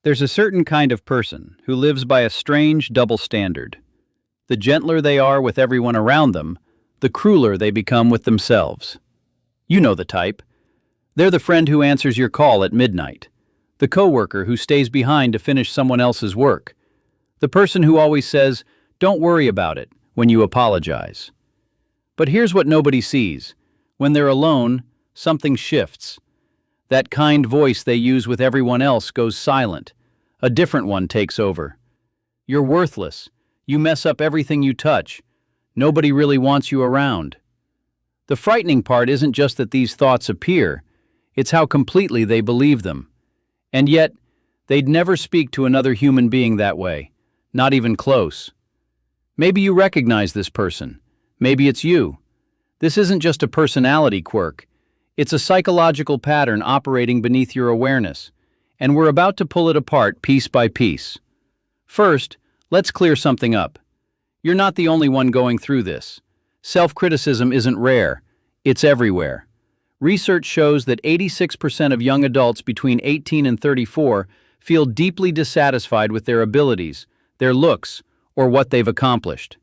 There's a certain kind of person who lives by a strange double standard. The gentler they are with everyone around them, the crueler they become with themselves. You know the type. They're the friend who answers your call at midnight, the coworker who stays behind to finish someone else's work, the person who always says, "Don't worry about it," when you apologize. But here's what nobody sees. When they're alone, something shifts. That kind voice they use with everyone else goes silent. A different one takes over. You're worthless. You mess up everything you touch. Nobody really wants you around. The frightening part isn't just that these thoughts appear, it's how completely they believe them. And yet, they'd never speak to another human being that way, not even close. Maybe you recognize this person. Maybe it's you. This isn't just a personality quirk. It's a psychological pattern operating beneath your awareness, and we're about to pull it apart piece by piece. First, let's clear something up. You're not the only one going through this. Self-criticism isn't rare. It's everywhere. Research shows that 86% of young adults between 18 and 34 feel deeply dissatisfied with their abilities, their looks, or what they've accomplished.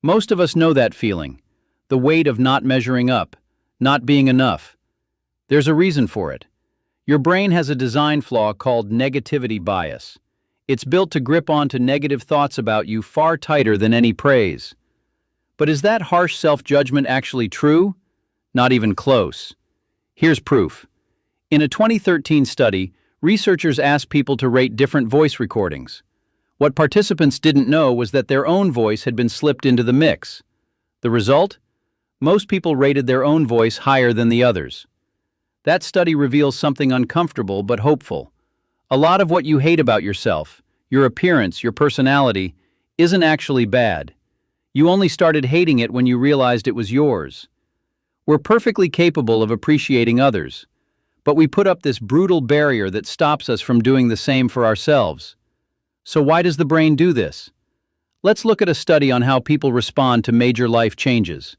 Most of us know that feeling, the weight of not measuring up, not being enough. There's a reason for it. Your brain has a design flaw called negativity bias. It's built to grip onto negative thoughts about you far tighter than any praise. But is that harsh self-judgment actually true? Not even close. Here's proof. In a 2013 study, researchers asked people to rate different voice recordings. What participants didn't know was that their own voice had been slipped into the mix. The result? Most people rated their own voice higher than the others. That study reveals something uncomfortable but hopeful. A lot of what you hate about yourself, your appearance, your personality, isn't actually bad. You only started hating it when you realized it was yours. We're perfectly capable of appreciating others, but we put up this brutal barrier that stops us from doing the same for ourselves. So why does the brain do this? Let's look at a study on how people respond to major life changes.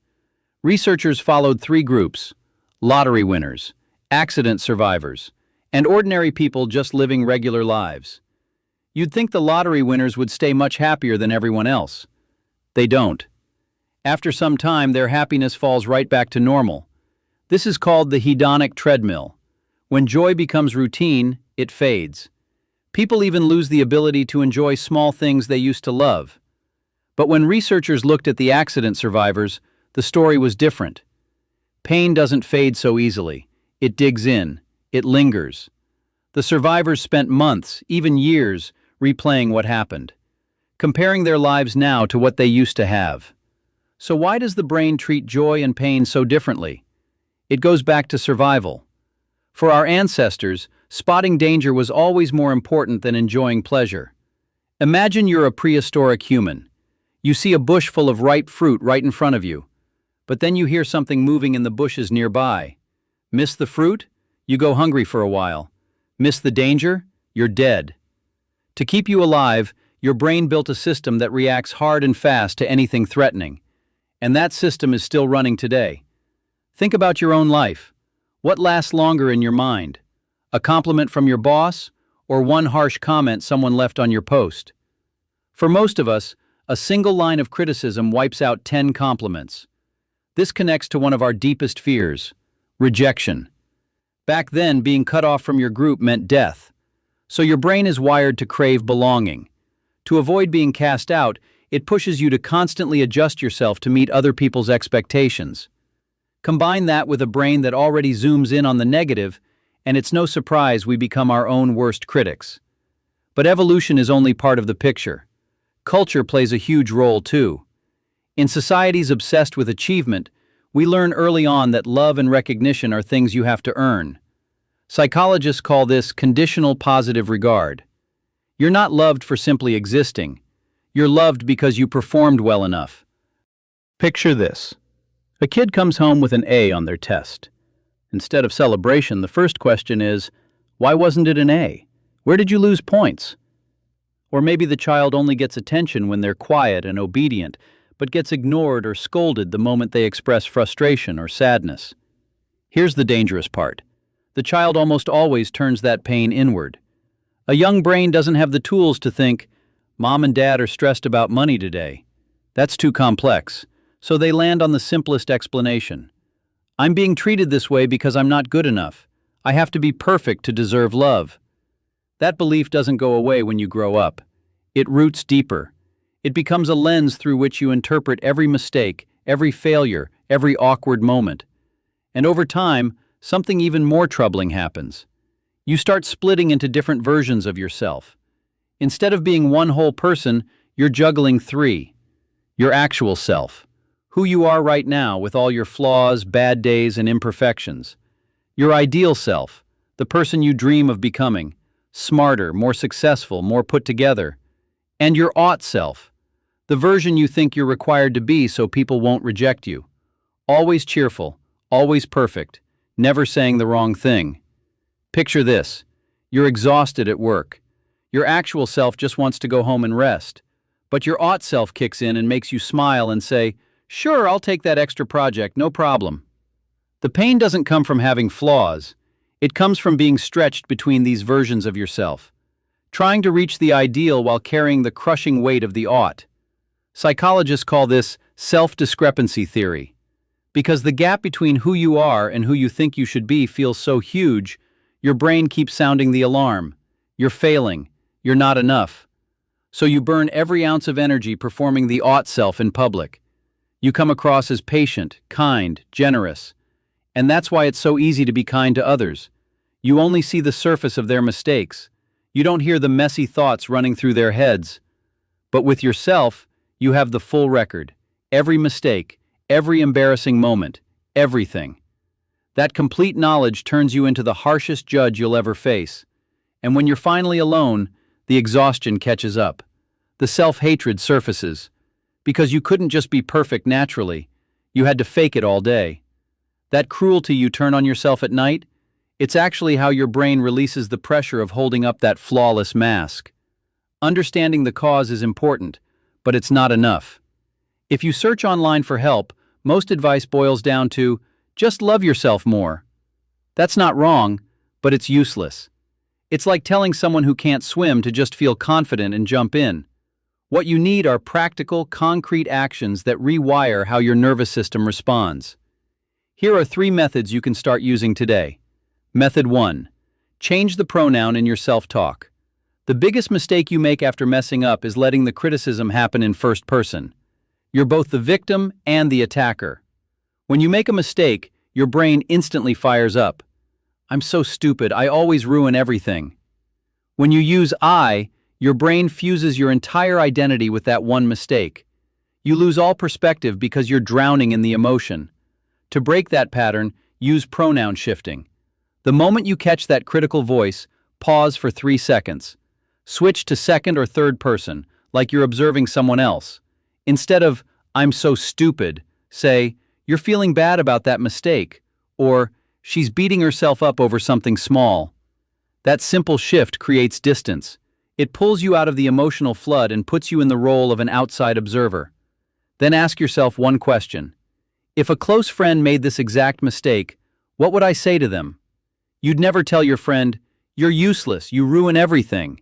Researchers followed 3 groups: lottery winners, accident survivors, and ordinary people just living regular lives. You'd think the lottery winners would stay much happier than everyone else. They don't. After some time, their happiness falls right back to normal. This is called the hedonic treadmill. When joy becomes routine, it fades. People even lose the ability to enjoy small things they used to love. But when researchers looked at the accident survivors, the story was different. Pain doesn't fade so easily. It digs in. It lingers. The survivors spent months, even years, replaying what happened, comparing their lives now to what they used to have. So why does the brain treat joy and pain so differently? It goes back to survival. For our ancestors, spotting danger was always more important than enjoying pleasure. Imagine you're a prehistoric human. You see a bush full of ripe fruit right in front of you, but then you hear something moving in the bushes nearby. Miss the fruit? You go hungry for a while. Miss the danger? You're dead. To keep you alive, your brain built a system that reacts hard and fast to anything threatening. And that system is still running today. Think about your own life. What lasts longer in your mind? A compliment from your boss, or one harsh comment someone left on your post? For most of us, a single line of criticism wipes out 10 compliments. This connects to one of our deepest fears: rejection. Back then, being cut off from your group meant death. So your brain is wired to crave belonging. To avoid being cast out, it pushes you to constantly adjust yourself to meet other people's expectations. Combine that with a brain that already zooms in on the negative, and it's no surprise we become our own worst critics. But evolution is only part of the picture. Culture plays a huge role too. In societies obsessed with achievement, we learn early on that love and recognition are things you have to earn. Psychologists call this conditional positive regard. You're not loved for simply existing. You're loved because you performed well enough. Picture this. A kid comes home with an A on their test. Instead of celebration, the first question is, why wasn't it an A? Where did you lose points? Or maybe the child only gets attention when they're quiet and obedient, but gets ignored or scolded the moment they express frustration or sadness. Here's the dangerous part. The child almost always turns that pain inward. A young brain doesn't have the tools to think, Mom and Dad are stressed about money today. That's too complex, so they land on the simplest explanation. I'm being treated this way because I'm not good enough. I have to be perfect to deserve love. That belief doesn't go away when you grow up. It roots deeper. It becomes a lens through which you interpret every mistake, every failure, every awkward moment. And over time, something even more troubling happens. You start splitting into different versions of yourself. Instead of being one whole person, you're juggling three. Your actual self, who you are right now with all your flaws, bad days, and imperfections. Your ideal self, the person you dream of becoming, smarter, more successful, more put together. And your ought self, the version you think you're required to be so people won't reject you. Always cheerful, always perfect, never saying the wrong thing. Picture this. You're exhausted at work. Your actual self just wants to go home and rest. But your ought self kicks in and makes you smile and say, "Sure, I'll take that extra project, no problem." The pain doesn't come from having flaws. It comes from being stretched between these versions of yourself, trying to reach the ideal while carrying the crushing weight of the ought. Psychologists call this self-discrepancy theory. Because the gap between who you are and who you think you should be feels so huge, your brain keeps sounding the alarm. You're failing. You're not enough. So you burn every ounce of energy performing the ought self in public. You come across as patient, kind, generous. And that's why it's so easy to be kind to others. You only see the surface of their mistakes. You don't hear the messy thoughts running through their heads. But with yourself, you have the full record. Every mistake, every embarrassing moment, everything. That complete knowledge turns you into the harshest judge you'll ever face. And when you're finally alone, the exhaustion catches up. The self-hatred surfaces. Because you couldn't just be perfect naturally. You had to fake it all day. That cruelty you turn on yourself at night, it's actually how your brain releases the pressure of holding up that flawless mask. Understanding the cause is important, but it's not enough. If you search online for help, most advice boils down to, just love yourself more. That's not wrong, but it's useless. It's like telling someone who can't swim to just feel confident and jump in. What you need are practical, concrete actions that rewire how your nervous system responds. Here are 3 methods you can start using today. Method 1. Change the pronoun in your self-talk. The biggest mistake you make after messing up is letting the criticism happen in first person. You're both the victim and the attacker. When you make a mistake, your brain instantly fires up. I'm so stupid, I always ruin everything. When you use I, your brain fuses your entire identity with that one mistake. You lose all perspective because you're drowning in the emotion. To break that pattern, use pronoun shifting. The moment you catch that critical voice, pause for 3 seconds. Switch to second or third person, like you're observing someone else. Instead of, I'm so stupid, say, you're feeling bad about that mistake, or, she's beating herself up over something small. That simple shift creates distance. It pulls you out of the emotional flood and puts you in the role of an outside observer. Then ask yourself one question. If a close friend made this exact mistake, what would I say to them? You'd never tell your friend, you're useless, you ruin everything.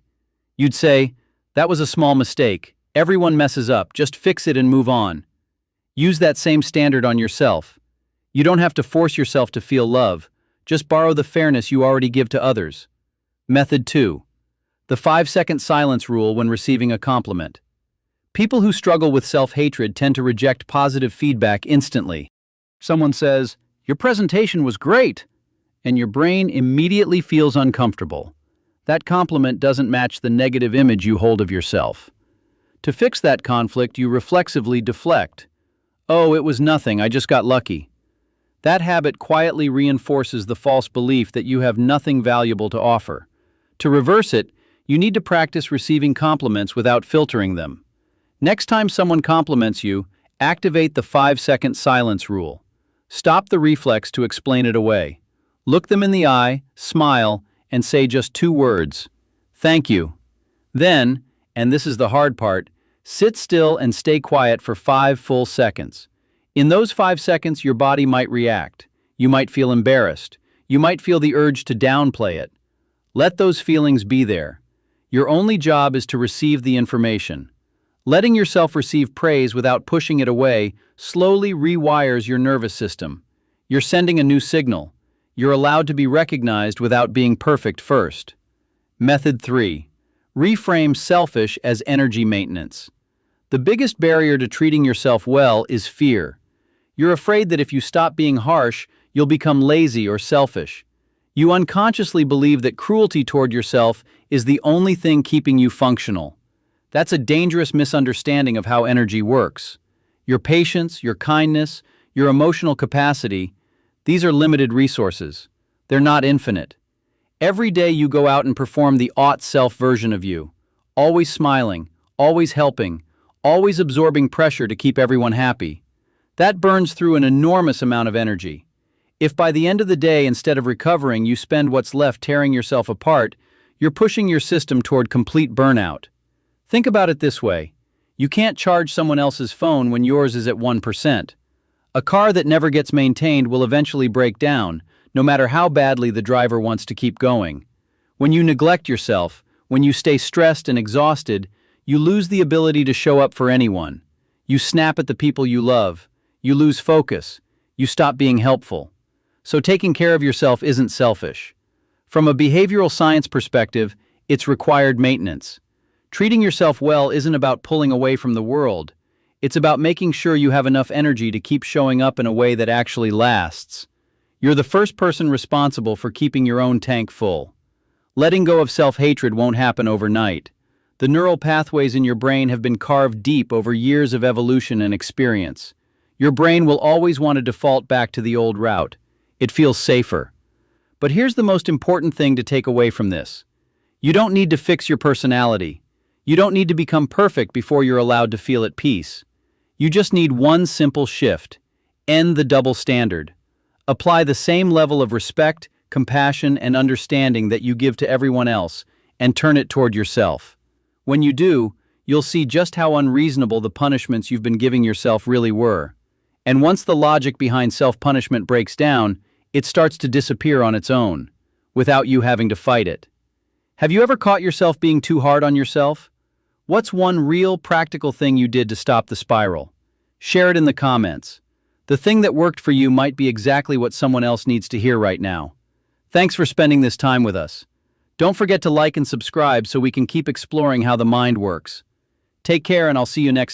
You'd say, that was a small mistake. Everyone messes up, just fix it and move on. Use that same standard on yourself. You don't have to force yourself to feel love. Just borrow the fairness you already give to others. Method 2. The 5-second silence rule when receiving a compliment. People who struggle with self-hatred tend to reject positive feedback instantly. Someone says, your presentation was great, and your brain immediately feels uncomfortable. That compliment doesn't match the negative image you hold of yourself. To fix that conflict, you reflexively deflect. Oh, it was nothing, I just got lucky. That habit quietly reinforces the false belief that you have nothing valuable to offer. To reverse it, you need to practice receiving compliments without filtering them. Next time someone compliments you, activate the 5-second silence rule. Stop the reflex to explain it away. Look them in the eye, smile, and say just 2 words. Thank you. Then, and this is the hard part, sit still and stay quiet for 5 full seconds. In those 5 seconds, your body might react. You might feel embarrassed. You might feel the urge to downplay it. Let those feelings be there. Your only job is to receive the information. Letting yourself receive praise without pushing it away slowly rewires your nervous system. You're sending a new signal. You're allowed to be recognized without being perfect first. Method 3. Reframe selfish as energy maintenance. The biggest barrier to treating yourself well is fear. You're afraid that if you stop being harsh, you'll become lazy or selfish. You unconsciously believe that cruelty toward yourself is the only thing keeping you functional. That's a dangerous misunderstanding of how energy works. Your patience, your kindness, your emotional capacity, these are limited resources. They're not infinite. Every day you go out and perform the ought-self version of you, always smiling, always helping, always absorbing pressure to keep everyone happy. That burns through an enormous amount of energy. If by the end of the day, instead of recovering, you spend what's left tearing yourself apart, you're pushing your system toward complete burnout. Think about it this way. You can't charge someone else's phone when yours is at 1%. A car that never gets maintained will eventually break down, no matter how badly the driver wants to keep going. When you neglect yourself, when you stay stressed and exhausted, you lose the ability to show up for anyone. You snap at the people you love. You lose focus. You stop being helpful. So taking care of yourself isn't selfish. From a behavioral science perspective, it's required maintenance. Treating yourself well isn't about pulling away from the world. It's about making sure you have enough energy to keep showing up in a way that actually lasts. You're the first person responsible for keeping your own tank full. Letting go of self-hatred won't happen overnight. The neural pathways in your brain have been carved deep over years of evolution and experience. Your brain will always want to default back to the old route. It feels safer. But here's the most important thing to take away from this. You don't need to fix your personality. You don't need to become perfect before you're allowed to feel at peace. You just need one simple shift. End the double standard. Apply the same level of respect, compassion, and understanding that you give to everyone else, and turn it toward yourself. When you do, you'll see just how unreasonable the punishments you've been giving yourself really were. And once the logic behind self-punishment breaks down, it starts to disappear on its own, without you having to fight it. Have you ever caught yourself being too hard on yourself? What's one real, practical thing you did to stop the spiral? Share it in the comments. The thing that worked for you might be exactly what someone else needs to hear right now. Thanks for spending this time with us. Don't forget to like and subscribe so we can keep exploring how the mind works. Take care, and I'll see you next time.